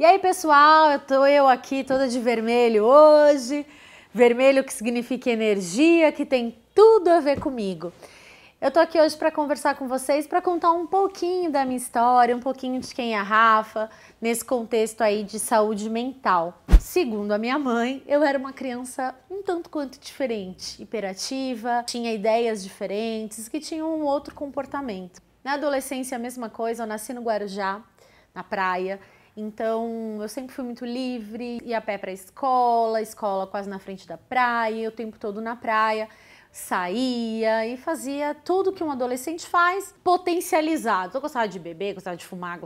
E aí, pessoal, eu aqui toda de vermelho hoje. Vermelho que significa energia, que tem tudo a ver comigo. Eu tô aqui hoje para conversar com vocês, para contar um pouquinho da minha história, um pouquinho de quem é a Rafa, nesse contexto aí de saúde mental. Segundo a minha mãe, eu era uma criança um tanto quanto diferente, hiperativa, tinha ideias diferentes, que tinham um outro comportamento. Na adolescência, a mesma coisa, eu nasci no Guarujá, na praia. Então, eu sempre fui muito livre, ia a pé para a escola quase na frente da praia, o tempo todo na praia, saía e fazia tudo que um adolescente faz, potencializado. Eu gostava de beber, gostava de fumar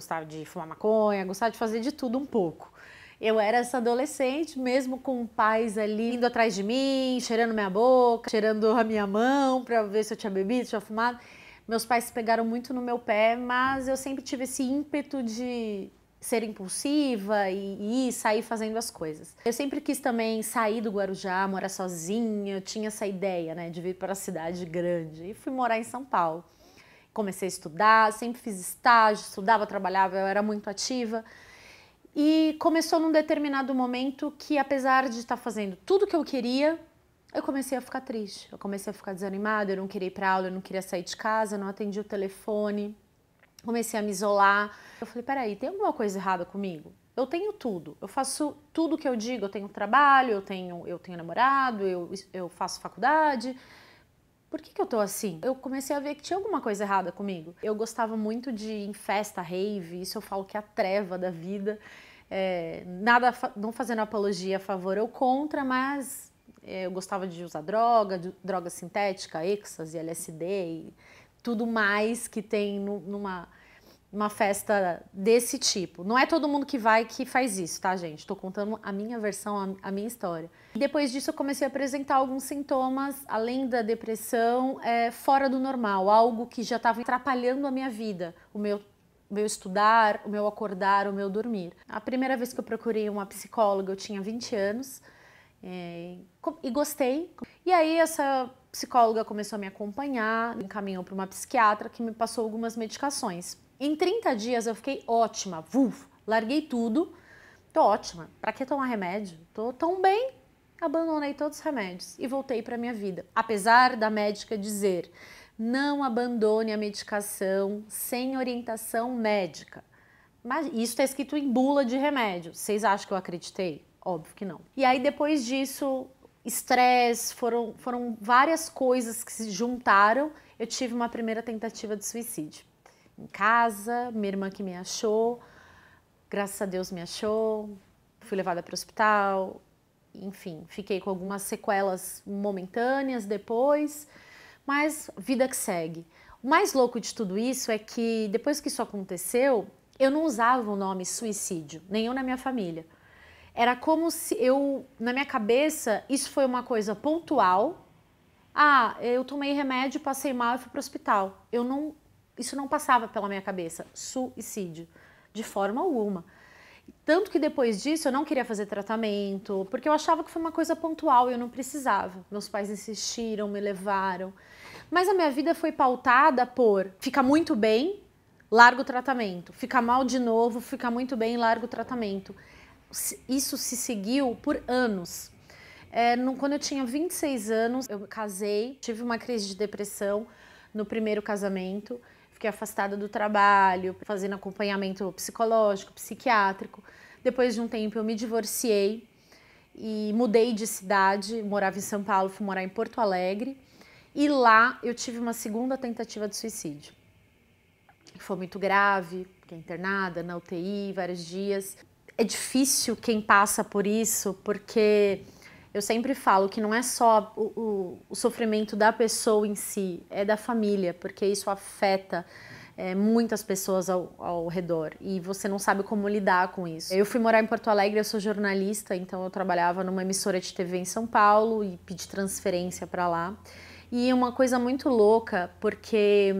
maconha, gostava de fazer de tudo um pouco. Eu era essa adolescente, mesmo com pais ali indo atrás de mim, cheirando minha boca, cheirando a minha mão para ver se eu tinha bebido, se eu tinha fumado. Meus pais se pegaram muito no meu pé, mas eu sempre tive esse ímpeto de ser impulsiva e sair fazendo as coisas. Eu sempre quis também sair do Guarujá, morar sozinha, eu tinha essa ideia, né, de vir para a cidade grande. E fui morar em São Paulo. Comecei a estudar, sempre fiz estágio, estudava, trabalhava, eu era muito ativa. E começou num determinado momento que, apesar de estar fazendo tudo que eu queria, eu comecei a ficar triste, eu comecei a ficar desanimada, eu não queria ir para aula, eu não queria sair de casa, eu não atendia o telefone. Comecei a me isolar. Eu falei, peraí, tem alguma coisa errada comigo? Eu tenho tudo, eu faço tudo que eu digo, eu tenho trabalho, eu tenho namorado, eu faço faculdade. Por que eu tô assim? Eu comecei a ver que tinha alguma coisa errada comigo. Eu gostava muito de ir em festa, rave, isso eu falo que é a treva da vida. Não fazendo apologia a favor ou contra, mas eu gostava de usar droga sintética, êxtase, LSD e tudo mais que tem numa festa desse tipo. Não é todo mundo que faz isso, tá, gente? Tô contando a minha versão, a minha história. E depois disso eu comecei a apresentar alguns sintomas, além da depressão, fora do normal, algo que já estava atrapalhando a minha vida, o meu estudar, o meu acordar, o meu dormir. A primeira vez que eu procurei uma psicóloga, eu tinha 20 anos, e gostei. E aí essa psicóloga começou a me acompanhar, me encaminhou para uma psiquiatra que me passou algumas medicações. Em 30 dias eu fiquei ótima, larguei tudo, tô ótima, pra que tomar remédio? Tô tão bem, abandonei todos os remédios e voltei pra minha vida. Apesar da médica dizer, não abandone a medicação sem orientação médica. Mas isso está escrito em bula de remédio. Vocês acham que eu acreditei? Óbvio que não. E aí depois disso, estresse, foram várias coisas que se juntaram. Eu tive uma primeira tentativa de suicídio. Em casa, minha irmã que me achou, graças a Deus me achou, fui levada para o hospital, enfim, fiquei com algumas sequelas momentâneas depois, mas vida que segue. O mais louco de tudo isso é que depois que isso aconteceu, eu não usava o nome suicídio, nenhum na minha família. Era como se na minha cabeça, isso foi uma coisa pontual. Ah, eu tomei remédio, passei mal e fui para o hospital. Isso não passava pela minha cabeça, suicídio, de forma alguma. Tanto que depois disso eu não queria fazer tratamento, porque eu achava que foi uma coisa pontual e eu não precisava. Meus pais insistiram, me levaram. Mas a minha vida foi pautada por ficar muito bem, larga o tratamento. Ficar mal de novo, ficar muito bem, larga o tratamento. Isso se seguiu por anos. Quando eu tinha 26 anos, eu casei, tive uma crise de depressão no primeiro casamento. Fiquei afastada do trabalho, fazendo acompanhamento psicológico, psiquiátrico. Depois de um tempo eu me divorciei e mudei de cidade, morava em São Paulo, fui morar em Porto Alegre. E lá eu tive uma segunda tentativa de suicídio. Foi muito grave, fiquei internada na UTI vários dias. É difícil quem passa por isso, porque eu sempre falo que não é só o sofrimento da pessoa em si, é da família, porque isso afeta muitas pessoas ao redor e você não sabe como lidar com isso. Eu fui morar em Porto Alegre, eu sou jornalista, então eu trabalhava numa emissora de TV em São Paulo e pedi transferência para lá. E uma coisa muito louca, porque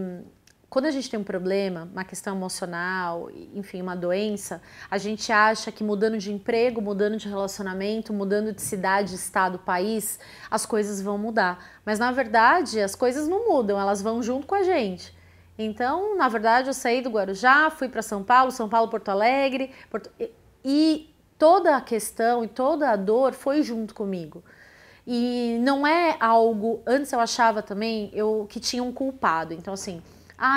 quando a gente tem um problema, uma questão emocional, enfim, uma doença, a gente acha que mudando de emprego, mudando de relacionamento, mudando de cidade, estado, país, as coisas vão mudar. Mas na verdade, as coisas não mudam, elas vão junto com a gente. Então, na verdade, eu saí do Guarujá, fui para São Paulo, Porto Alegre, E toda a questão e toda a dor foi junto comigo. E não é algo, antes eu achava também que tinha um culpado, então assim,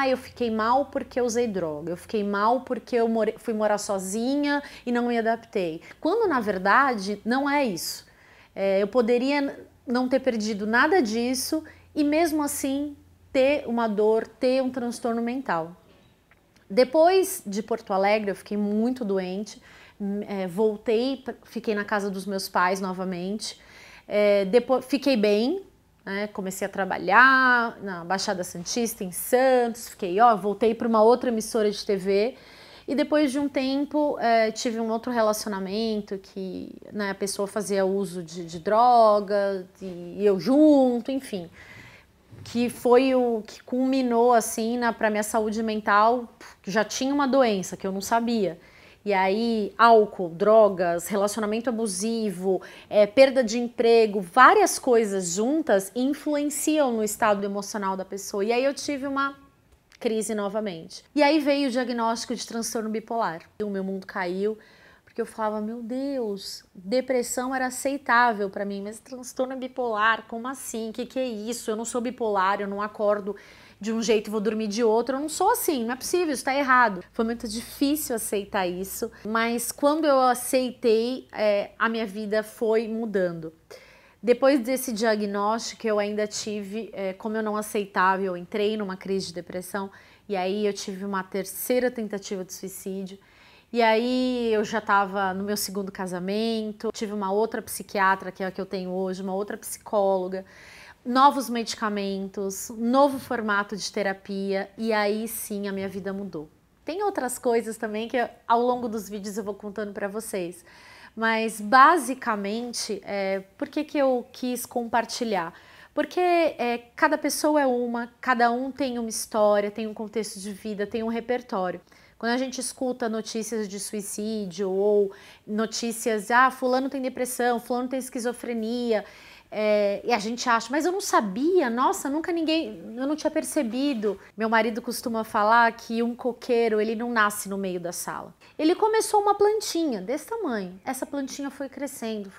eu fiquei mal porque eu usei droga, eu fiquei mal porque eu fui morar sozinha e não me adaptei. Quando na verdade não é isso. Eu poderia não ter perdido nada disso e mesmo assim ter uma dor, ter um transtorno mental. Depois de Porto Alegre eu fiquei muito doente, voltei, fiquei na casa dos meus pais novamente, depois fiquei bem, né, comecei a trabalhar na Baixada Santista, em Santos, voltei para uma outra emissora de TV e depois de um tempo tive um outro relacionamento que, né, a pessoa fazia uso de droga e eu junto, enfim, que foi o que culminou assim para minha saúde mental, que já tinha uma doença que eu não sabia. E aí, álcool, drogas, relacionamento abusivo, perda de emprego, várias coisas juntas influenciam no estado emocional da pessoa. E aí eu tive uma crise novamente. E aí veio o diagnóstico de transtorno bipolar. O meu mundo caiu, porque eu falava, meu Deus, depressão era aceitável para mim, mas transtorno bipolar, como assim? O que é isso? Eu não sou bipolar, eu não acordo de um jeito e vou dormir de outro, eu não sou assim, não é possível, isso tá errado. Foi muito difícil aceitar isso, mas quando eu aceitei, a minha vida foi mudando. Depois desse diagnóstico, eu ainda tive, como eu não aceitava, eu entrei numa crise de depressão, e aí eu tive uma terceira tentativa de suicídio, e aí eu já estava no meu segundo casamento, tive uma outra psiquiatra, que é a que eu tenho hoje, uma outra psicóloga, novos medicamentos, novo formato de terapia e aí sim a minha vida mudou. Tem outras coisas também que ao longo dos vídeos eu vou contando para vocês, mas basicamente, por que eu quis compartilhar? Porque cada pessoa é cada um tem uma história, tem um contexto de vida, tem um repertório. Quando a gente escuta notícias de suicídio ou notícias, fulano tem depressão, fulano tem esquizofrenia, e a gente acha, mas eu não sabia, nossa, eu não tinha percebido. Meu marido costuma falar que um coqueiro, ele não nasce no meio da sala. Ele começou uma plantinha desse tamanho, essa plantinha foi crescendo,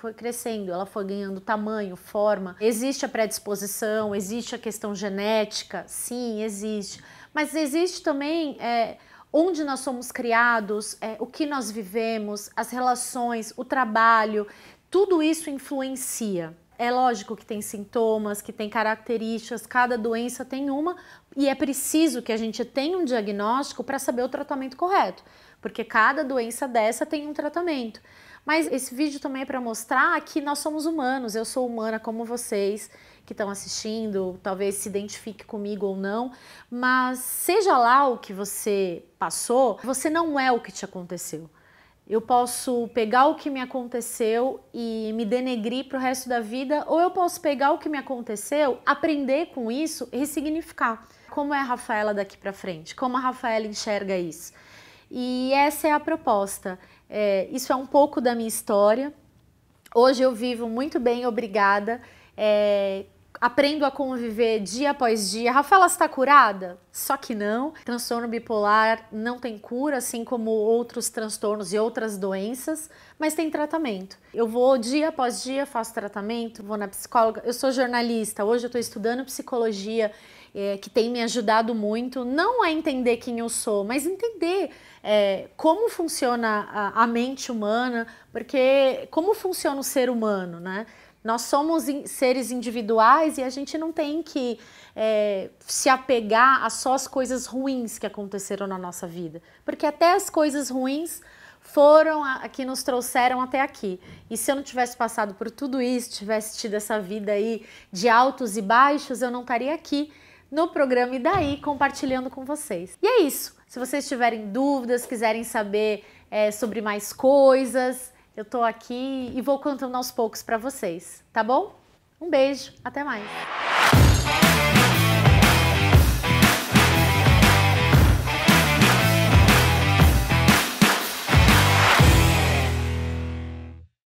ela foi ganhando tamanho, forma. Existe a predisposição, existe a questão genética, sim, existe. Mas existe também onde nós somos criados, o que nós vivemos, as relações, o trabalho, tudo isso influencia. É lógico que tem sintomas, que tem características, cada doença tem uma e é preciso que a gente tenha um diagnóstico para saber o tratamento correto, porque cada doença dessa tem um tratamento. Mas esse vídeo também é para mostrar que nós somos humanos, eu sou humana como vocês que estão assistindo, talvez se identifique comigo ou não, mas seja lá o que você passou, você não é o que te aconteceu. Eu posso pegar o que me aconteceu e me denegrir para o resto da vida, ou eu posso pegar o que me aconteceu, aprender com isso e ressignificar. Como é a Rafaela daqui para frente? Como a Rafaela enxerga isso? E essa é a proposta. Isso é um pouco da minha história. Hoje eu vivo muito bem, obrigada. Aprendo a conviver dia após dia. Rafaela, está curada? Só que não. Transtorno bipolar não tem cura, assim como outros transtornos e outras doenças, mas tem tratamento. Eu vou dia após dia, faço tratamento, vou na psicóloga. Eu sou jornalista, hoje eu estou estudando psicologia, que tem me ajudado muito, não a entender quem eu sou, mas entender como funciona a mente humana, porque como funciona o ser humano, né? Nós somos seres individuais e a gente não tem que se apegar a só as coisas ruins que aconteceram na nossa vida. Porque até as coisas ruins foram a que nos trouxeram até aqui. E se eu não tivesse passado por tudo isso, tivesse tido essa vida aí de altos e baixos, eu não estaria aqui no programa E Daí compartilhando com vocês. E é isso. Se vocês tiverem dúvidas, quiserem saber sobre mais coisas, eu tô aqui e vou contando aos poucos para vocês, tá bom? Um beijo, até mais!